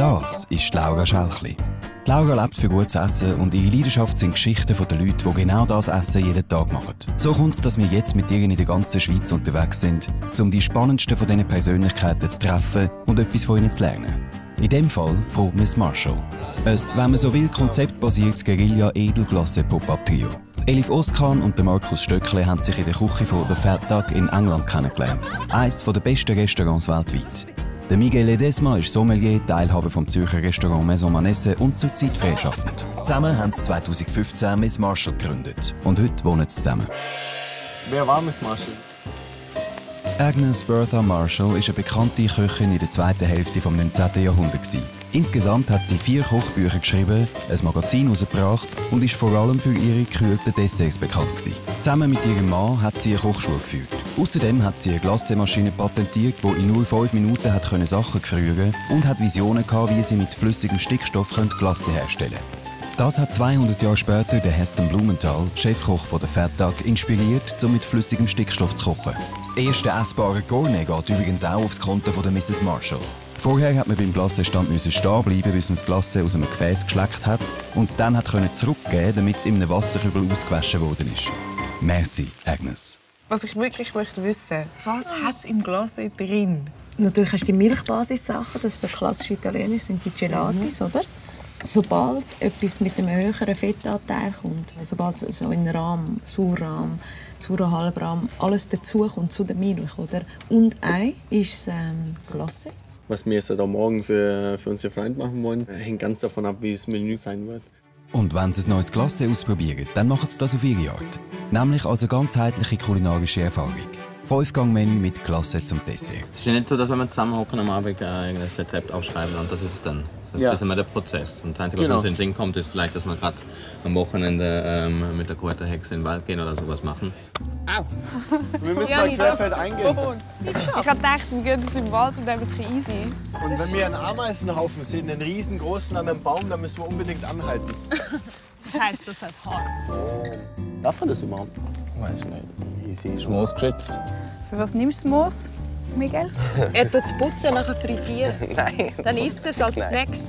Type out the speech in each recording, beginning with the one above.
Das ist Laura Schelchli. Laura lebt für gutes Essen und ihre Leidenschaft sind Geschichten von den Leuten, die genau das Essen jeden Tag machen. So kommt es, dass wir jetzt mit ihr in der ganzen Schweiz unterwegs sind, um die spannendsten von diesen Persönlichkeiten zu treffen und etwas von ihnen zu lernen. In dem Fall von Miss Marshall. Ein, wenn man so will, konzeptbasiertes Guerilla-Edelglasse-Pop-Up-Trio. Elif Oskan und Markus Stöckle haben sich in der Küche von The Fat Duck in England kennengelernt. Eines der besten Restaurants weltweit. Der Miguel Ledesma ist Sommelier, Teilhaber vom Zürcher Restaurant Maison Manesse und zurzeit freischaffend. Zusammen haben sie 2015 Miss Marshall gegründet. Und heute wohnen sie zusammen. Wer war Miss Marshall? Agnes Bertha Marshall ist eine bekannte Köchin in der zweiten Hälfte des 19. Jahrhunderts. Insgesamt hat sie 4 Kochbücher geschrieben, ein Magazin herausgebracht und ist vor allem für ihre gekühlten Desserts bekannt gewesen. Zusammen mit ihrem Mann hat sie eine Kochschule geführt. Außerdem hat sie eine Glassemaschine patentiert, die in nur 5 Minuten hat Sachen gefrieren und hat Visionen gehabt, wie sie mit flüssigem Stickstoff Glasse herstellen können. Das hat 200 Jahre später der Heston Blumenthal, Chefkoch von der Fat Duck, inspiriert, um mit flüssigem Stickstoff zu kochen. Das erste essbare Gourmet geht übrigens auch aufs Konto von der Mrs. Marshall. Vorher hat man beim Glassestand stehen bleiben, bis man das Glasse aus einem Gefäß geschleckt hat und es dann zurückgeben, damit es in einem Wasserkübel ausgewaschen worden ist. Merci, Agnes. Was ich wirklich möchte wissen, was hat es im Glasse drin? Natürlich hast du die Milchbasis-Sachen, das ist so klassisch italienisch, sind die Gelatis, oder? Sobald etwas mit einem höheren Fettanteil kommt, sobald es so in Rahm, Sauerrahm, saurer Halbrahm, alles dazukommt zu der Milch, oder? Und Ei ist Glasse. Was wir jetzt am Morgen für unsere Freunde machen wollen, hängt ganz davon ab, wie das Menü sein wird. Und wenn sie ein neues Glasse ausprobieren, dann machen sie das auf ihre Art. Nämlich als eine ganzheitliche kulinarische Erfahrung. 5-Gang-Menü mit Glasse zum Dessert. Es ist ja nicht so, dass wenn wir zusammenhocken am Abend ein Rezept aufschreiben und das ist es dann. Das ist immer der Prozess. Und das Einzige, was uns in den Sinn kommt, ist vielleicht, dass wir gerade am Wochenende mit der Quarterhexe in den Wald gehen oder sowas machen. Au! Wir müssen mal querfeld eingehen. Ich habe gedacht, wir gehen jetzt im Wald und dann ist es easy. Und wenn wir einen Ameisenhaufen sehen, einen riesengroßen an einem Baum, dann müssen wir unbedingt anhalten. Das heisst, das hat hart. Darf man das überhaupt? Weiß nicht. Easy. Ist Moos geschützt. Für was nimmst du Moos, Miguel? Er tut es putzen, nachher frittieren. Nein. Dann isst er es als Snacks.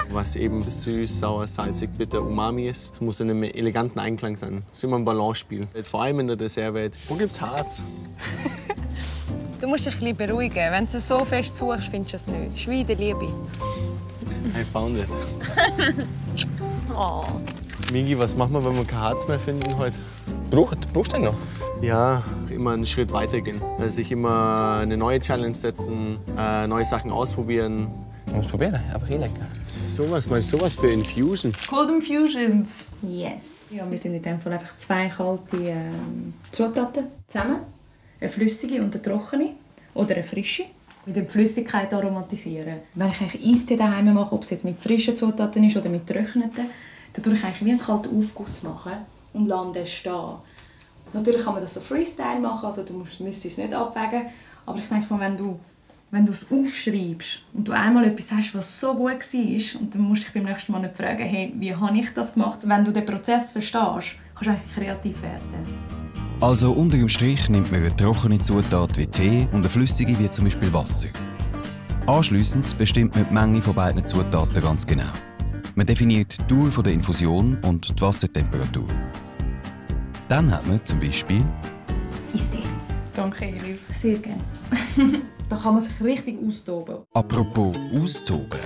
Was eben süß, sauer, salzig, bitter, umami ist, es muss in einem eleganten Einklang sein. Es ist immer ein Balancespiel. Vor allem in der Dessertwelt. Wo gibt's Harz? Du musst dich ein bisschen beruhigen. Wenn du es so fest suchst, findest du es nicht. Das ist wie in der Liebe. I found it. Oh. Migi, was machen wir, wenn wir kein Harz mehr finden heute? Brauchst du den noch? Ja, immer einen Schritt weiter gehen. Sich immer eine neue Challenge setzen, neue Sachen ausprobieren. Du musst probieren, aber lecker. Sowas, meinst du sowas für Infusion? Cold Infusions. Yes. Ja, wir tun in diesem Fall einfach 2 kalte Zutaten zusammen. Eine flüssige und eine trockene. Oder eine frische. Mit der Flüssigkeit aromatisieren. Wenn ich eigentlich Eistee daheim mache, ob es jetzt mit frischen Zutaten ist oder mit getrockneten, dann tue ich eigentlich wie einen kalten Aufguss machen und lasse den stehen. Natürlich kann man das so Freestyle machen, also du müsstest es nicht abwägen. Aber ich denke mal, wenn du es aufschreibst und du einmal etwas hast, was so gut war, und dann musst du dich beim nächsten Mal nicht fragen, hey, wie habe ich das gemacht? Wenn du den Prozess verstehst, kannst du eigentlich kreativ werden. Also unter dem Strich nimmt man eine trockene Zutat wie Tee und eine flüssige wie zum Beispiel Wasser. Anschliessend bestimmt man die Menge von beiden Zutaten ganz genau. Man definiert die Dauer der Infusion und die Wassertemperatur. Dann hat man zum Beispiel Eistee. Danke, Elif. Sehr gerne. Da kann man sich richtig austoben. apropos austoben.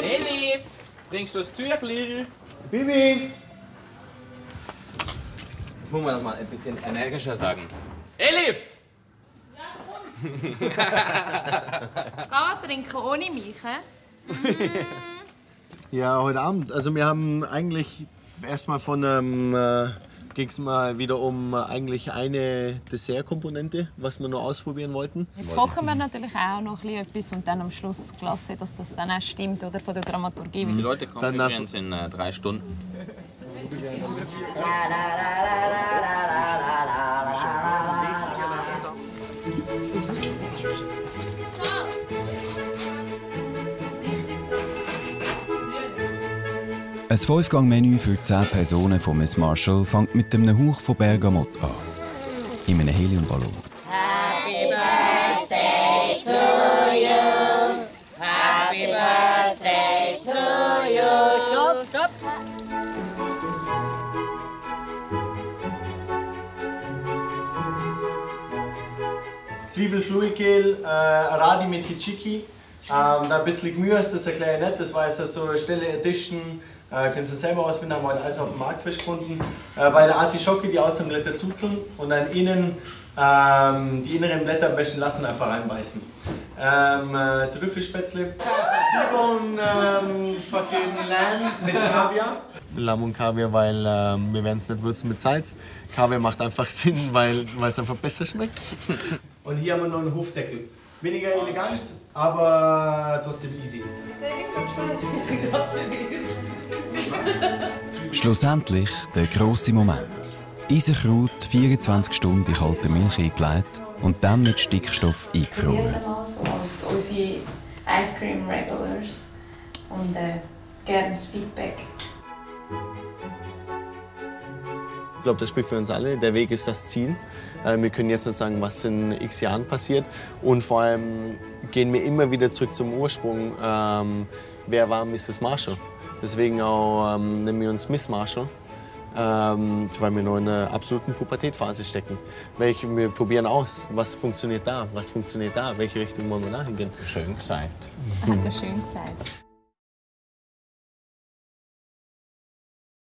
Elif, bringst du das Tüchli? Bibi! Muss man das mal ein bisschen energischer sagen. Elif! Geh trinken ohne mich, Ja, heute Abend. Also wir haben eigentlich erstmal von ging es mal wieder um eigentlich eine Dessertkomponente, was wir noch ausprobieren wollten. Jetzt kochen wir natürlich auch noch etwas und dann am Schluss Glasse, dass das dann auch stimmt, oder, von der Dramaturgie. Die Leute kommen übrigens in 3 Stunden. Ein 5-Gang-Menü für 10 Personen von Miss Marshall fängt mit einem Hauch von Bergamott an. In einem Heliumballon. Happy birthday to you. Happy birthday to you. Stopp, stopp. Zwiebelfluikel, Radi mit Hichiki. Dann ein bisschen Gemüse, das erkläre ich nicht. Das war jetzt so eine Stelle Edition. Können Sie selber ausfinden, haben wir heute alles auf dem Markt gefunden. Bei der Artischocke die Außenblätter zuzeln und dann innen die inneren Blätter am besten lassen und einfach reinbeißen. Trüffelspätzle, T-Bone, fucking Lamb mit Kaviar. Lamm und Kaviar, weil wir werden es nicht würzen mit Salz. Kaviar macht einfach Sinn, weil es einfach besser schmeckt. Und hier haben wir noch einen Hufdeckel. Weniger elegant, aber trotzdem easy. Schlussendlich der grosse Moment. Eisenkraut 24 Stunden in kalte Milch eingelegt und dann mit Stickstoff eingefroren. So als unsere Ice Cream Regulars und gerne das Feedback. Ich glaube, das spielt für uns alle. Der Weg ist das Ziel. Wir können jetzt nicht sagen, was in x Jahren passiert. Und vor allem gehen wir immer wieder zurück zum Ursprung. Wer war Mrs. Marshall? Deswegen auch nennen wir uns Miss Marshall. Weil wir noch in einer absoluten Pubertätphase stecken. Wir probieren aus, was funktioniert da, welche Richtung wollen wir da hingehen. Schön gesagt. Hat er schön gesagt.